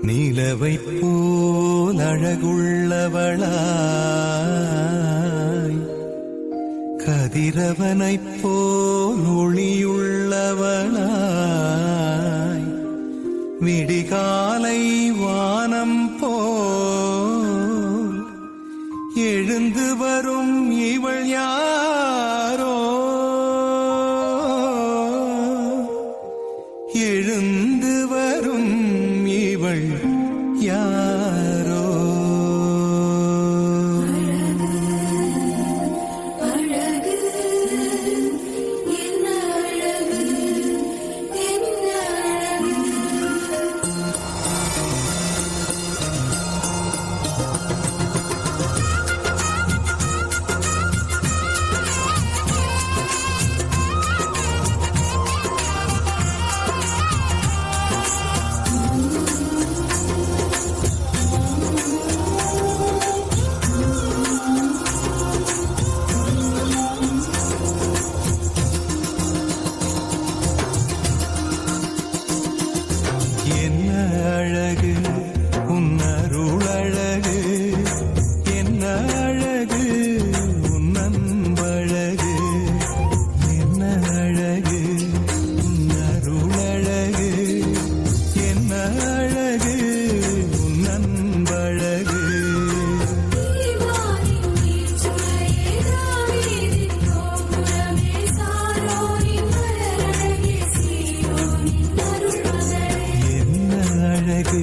நிலவை போல் அழகுள்ளவளாய் கதிரவனைப் போல் ஒளியுள்ளவளாய் விடிகாலை வானம் போல் எழுந்து வரும் இவள் யாரோ எழுந்து வரும் இவள் யாரோ என்ன அழகு உன்னருள் அழகு என்ன அழகு உன்னன்பழகு என்ன அழகு உன்னருள் அழகு என்ன அழகு உன்னன்பழகு அழகு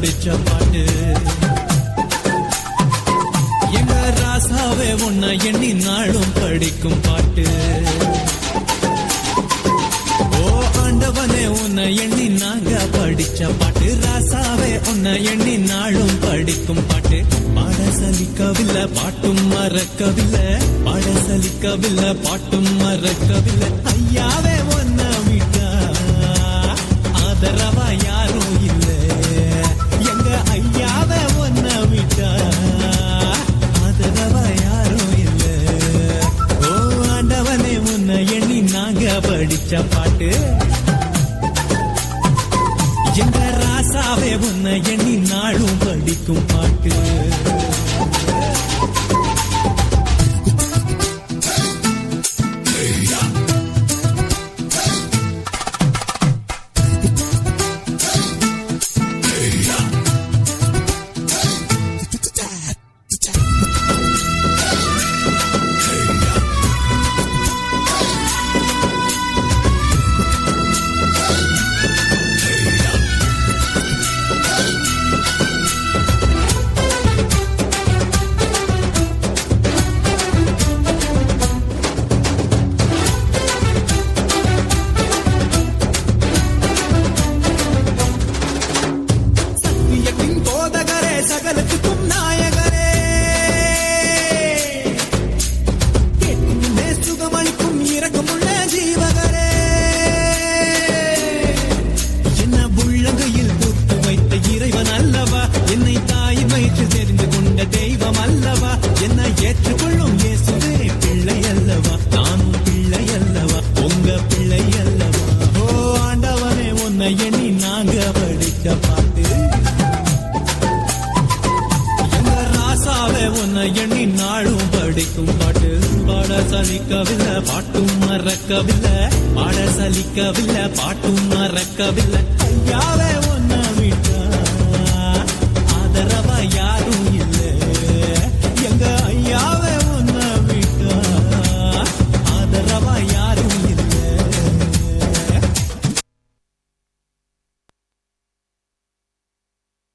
படிச்ச பாட்டு எங்க ராசாவே உன்னை எண்ணி நாளும் படிக்கும் பாட்டு ஓ ஆண்டவனே உன்னை எண்ணி நாங்க படிச்ச பாட்டு ராசாவே உன்னை எண்ணி நாளும் படிக்கும் பாட்டு பாட சலிக்கவில்லை பாட்டும் மறக்கவில்லை பாட சலிக்கவில்லை பாட்டும் மறக்கவில்லை ஐயாவே உன்னை விட்டா ஆதரவா யாரும் இல்ல எங்க ஐயாவே உன்னை விட்டா ஆதரவா யாரும் இல்ல ஓ ஆண்டவனே உன்னை எண்ணி நாங்க படிச்ச பாட்டு எங்க ராசாவே உன்னை எண்ணி நாளும் படிக்கும் பாட்டு சகலத்துக்கும் நாயகரே கேட்கும் சுகமளிக்கும் இரக்கமுள்ள ஜீவகரே என்ன உள்ளங்கையில் போட்டு வைத்த இறைவன் அல்லவா என்னை தாயின் வயிற்றில் தெரிந்து கொண்ட தெய்வம் அல்லவா என்னை ஏற்றுக்கொள்ளும் இயேசுவே பிள்ளை அல்லவா நானும் பிள்ளை அல்லவா உங்க பிள்ளை அல்லவா ஓ ஆண்டவனே உன்னை எண்ணி நாங்க படிக்க பாட்டு உன்னை எண்ணி நாளும் படிக்கும் பாட்டு பாட சலிக்கவில்லை பாட்டும் மறக்கவில்லை பாட சலிக்கவில்லை பாட்டும் மறக்கவில்லை ஐயாவே உன்னை விட்டா